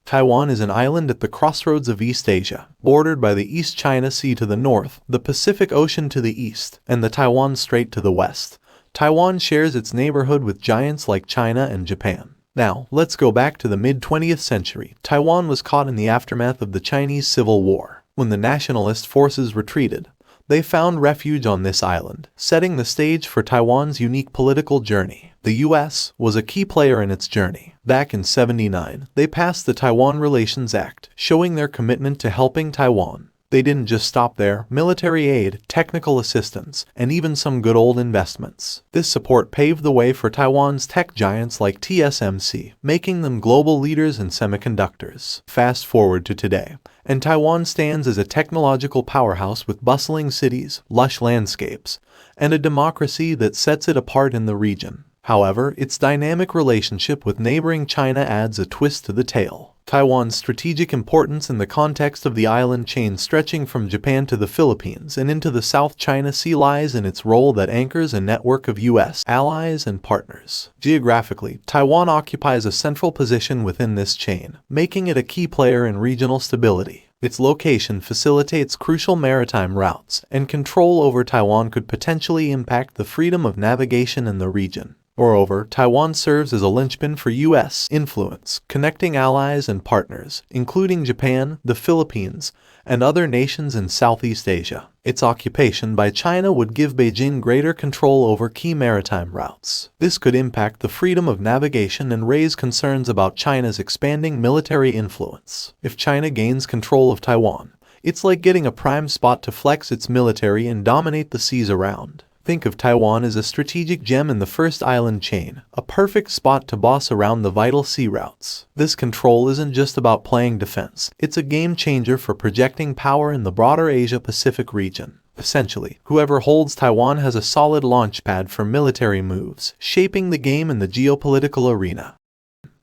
Taiwan is an island at the crossroads of East Asia, bordered by the East China Sea to the north, the Pacific Ocean to the east, and the Taiwan Strait to the west. Taiwan shares its neighborhood with giants like China and Japan. Now, let's go back to the mid-20th century. Taiwan was caught in the aftermath of the Chinese Civil War. When the nationalist forces retreated, they found refuge on this island, setting the stage for Taiwan's unique political journey. The U.S. was a key player in its journey. Back in '79, they passed the Taiwan Relations Act, showing their commitment to helping Taiwan. They didn't just stop there. Military aid, technical assistance, and even some good old investments. This support paved the way for Taiwan's tech giants like TSMC, making them global leaders in semiconductors. Fast forward to today, and Taiwan stands as a technological powerhouse with bustling cities, lush landscapes, and a democracy that sets it apart in the region. However, its dynamic relationship with neighboring China adds a twist to the tale. Taiwan's strategic importance in the context of the island chain stretching from Japan to the Philippines and into the South China Sea lies in its role that anchors a network of U.S. allies and partners. Geographically, Taiwan occupies a central position within this chain, making it a key player in regional stability. Its location facilitates crucial maritime routes, and control over Taiwan could potentially impact the freedom of navigation in the region. Moreover, Taiwan serves as a linchpin for U.S. influence, connecting allies and partners, including Japan, the Philippines, and other nations in Southeast Asia. Its occupation by China would give Beijing greater control over key maritime routes. This could impact the freedom of navigation and raise concerns about China's expanding military influence. If China gains control of Taiwan, it's like getting a prime spot to flex its military and dominate the seas around. Think of Taiwan as a strategic gem in the first island chain, a perfect spot to boss around the vital sea routes. This control isn't just about playing defense, it's a game changer for projecting power in the broader Asia-Pacific region. Essentially, whoever holds Taiwan has a solid launchpad for military moves, shaping the game in the geopolitical arena.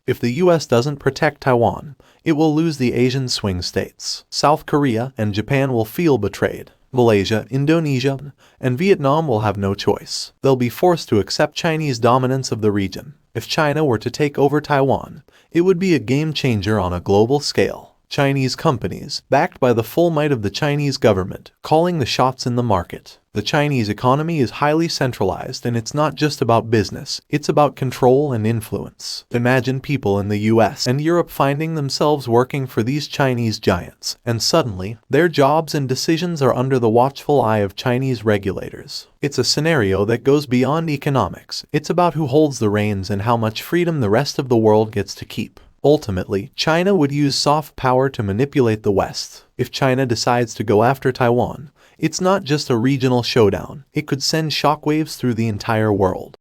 If the U.S. doesn't protect Taiwan, it will lose the Asian swing states. South Korea and Japan will feel betrayed. Malaysia, Indonesia, and Vietnam will have no choice. They'll be forced to accept Chinese dominance of the region. If China were to take over Taiwan, it would be a game changer on a global scale. Chinese companies, backed by the full might of the Chinese government, calling the shots in the market. The Chinese economy is highly centralized, and it's not just about business, it's about control and influence. Imagine people in the US and Europe finding themselves working for these Chinese giants, and suddenly, their jobs and decisions are under the watchful eye of Chinese regulators. It's a scenario that goes beyond economics. It's about who holds the reins and how much freedom the rest of the world gets to keep. Ultimately, China would use soft power to manipulate the West. If China decides to go after Taiwan, it's not just a regional showdown, it could send shockwaves through the entire world.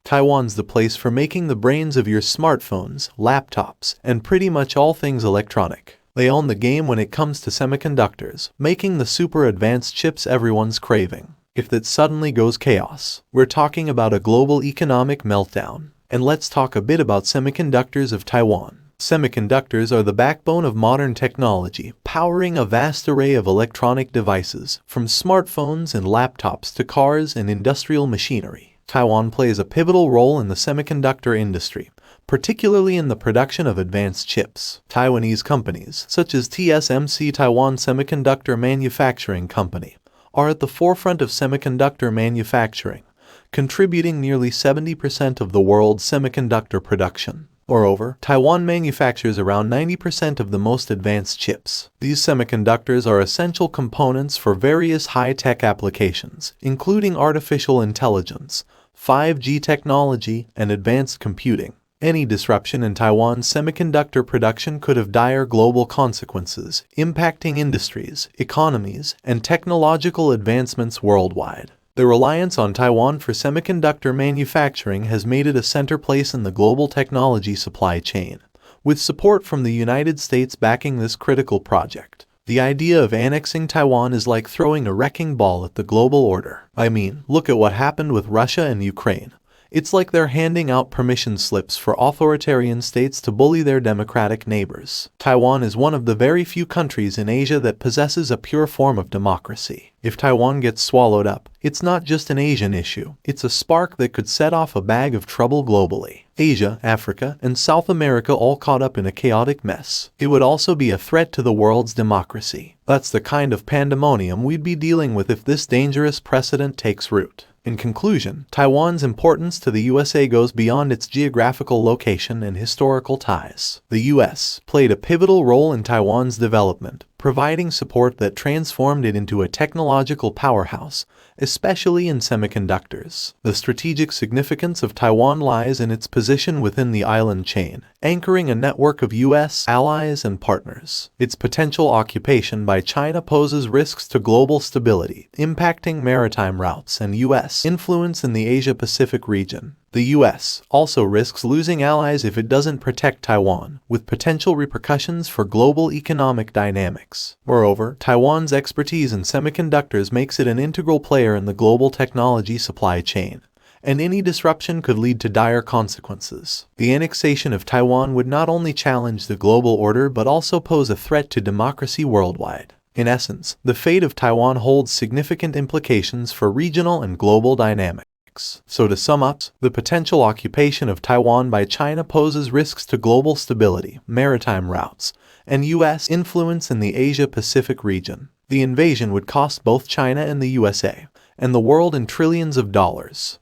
Taiwan's the place for making the brains of your smartphones, laptops, and pretty much all things electronic. They own the game when it comes to semiconductors, making the super advanced chips everyone's craving. If that suddenly goes chaos, we're talking about a global economic meltdown. And let's talk a bit about semiconductors of Taiwan. Semiconductors are the backbone of modern technology, powering a vast array of electronic devices, from smartphones and laptops to cars and industrial machinery. Taiwan plays a pivotal role in the semiconductor industry, particularly in the production of advanced chips. Taiwanese companies, such as TSMC Taiwan Semiconductor Manufacturing Company, are at the forefront of semiconductor manufacturing, contributing nearly 70% of the world's semiconductor production. Moreover, Taiwan manufactures around 90% of the most advanced chips. These semiconductors are essential components for various high-tech applications, including artificial intelligence, 5G technology, and advanced computing. Any disruption in Taiwan's semiconductor production could have dire global consequences, impacting industries, economies, and technological advancements worldwide. The reliance on Taiwan for semiconductor manufacturing has made it a center place in the global technology supply chain, with support from the United States backing this critical project. The idea of annexing Taiwan is like throwing a wrecking ball at the global order. I mean, look at what happened with Russia and Ukraine. It's like they're handing out permission slips for authoritarian states to bully their democratic neighbors. Taiwan is one of the very few countries in Asia that possesses a pure form of democracy. If Taiwan gets swallowed up, it's not just an Asian issue. It's a spark that could set off a bag of trouble globally. Asia, Africa, and South America all caught up in a chaotic mess. It would also be a threat to the world's democracy. That's the kind of pandemonium we'd be dealing with if this dangerous precedent takes root. In conclusion, Taiwan's importance to the USA goes beyond its geographical location and historical ties. The US played a pivotal role in Taiwan's development, providing support that transformed it into a technological powerhouse, especially in semiconductors. The strategic significance of Taiwan lies in its position within the island chain, anchoring a network of US allies and partners. Its potential occupation by China poses risks to global stability, impacting maritime routes and US influence in the Asia-Pacific region. The US also risks losing allies if it doesn't protect Taiwan, with potential repercussions for global economic dynamics. Moreover, Taiwan's expertise in semiconductors makes it an integral player in the global technology supply chain, and any disruption could lead to dire consequences. The annexation of Taiwan would not only challenge the global order but also pose a threat to democracy worldwide. In essence, the fate of Taiwan holds significant implications for regional and global dynamics. So to sum up, the potential occupation of Taiwan by China poses risks to global stability, maritime routes, and US influence in the Asia-Pacific region. The invasion would cost both China and the USA, and the world in trillions of dollars.